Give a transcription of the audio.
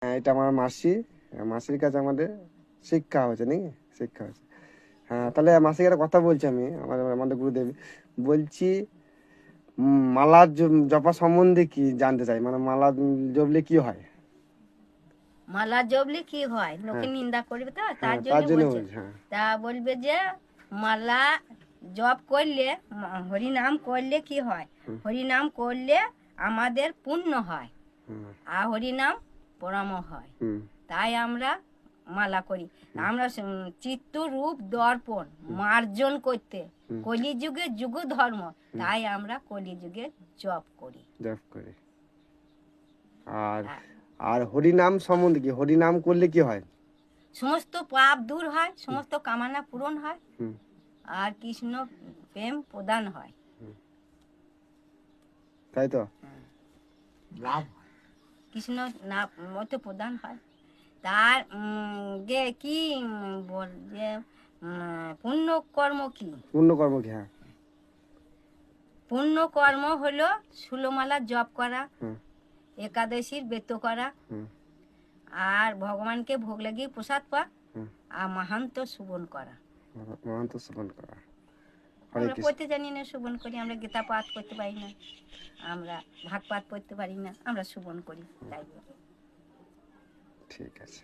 হ্যাঁ, এটা আমার মাসি। মাসির কাছে আমাদের শিক্ষা হয়েছে নাকি, শিক্ষা হয়েছে। হ্যাঁ, তাহলে মাসিকে একটা কথা বলছি আমি, আমাদের গুরুদেব বলছি, মালা জপা সম্বন্ধে কি জানতে চাই, মানে মালা জপলে কি হয়? মালা জপলে কি হয়, লোকে হ্যাঁ নিন্দা করবে তো, হ্যাঁ, তার তার জন্য জন্য বলছে। বলছি। হ্যাঁ তা বলবে যে মালা জপ করলে, হরিনাম করলে কি হয়, হরিনাম করলে আমাদের পুণ্য হয়, হুম আর হরিনাম পরম হয়। হুম তাই আমরা মালা করি। আমরা চিত্ত রূপ দর্পণ মার্জন করতে, কলিযুগে যুগ ধর্ম, তাই আমরা কলিযুগে জপ করি। জপ করি। আর আ- আর হরিনাম সম্বন্ধে কি, হরিনাম করলে কি হয়? সমস্ত পাপ দূর হয়, সমস্ত কামনা পূরণ হয়, হুম আর কৃষ্ণ প্রেম প্রদান হয়। তাই তো। কৃষ্ণ না মতো প্রদান হয়। তার যে কি বল যে পুণ্যকর্ম কি, পুণ্যকর্ম কি? হ্যাঁ। পুণ্যকর্ম হলো ষোলমালা জপ করা, হুম একাদশীর ব্রত করা, হুম আর ভগবানকে ভোগ লাগিয়ে প্রসাদ পাওয়া, হুম আর মাহান্ত সুবন করা। মহান্ত শ্রবণ করা। হরে আমরা কৃষ্ণ। পড়তে জানি না, সুবন করি। আমরা গীতা পাঠ করতে পারি না, আমরা ভাগ পাঠ করতে পারি না, আমরা সুবন করি, তাই বলি। ঠিক আছে।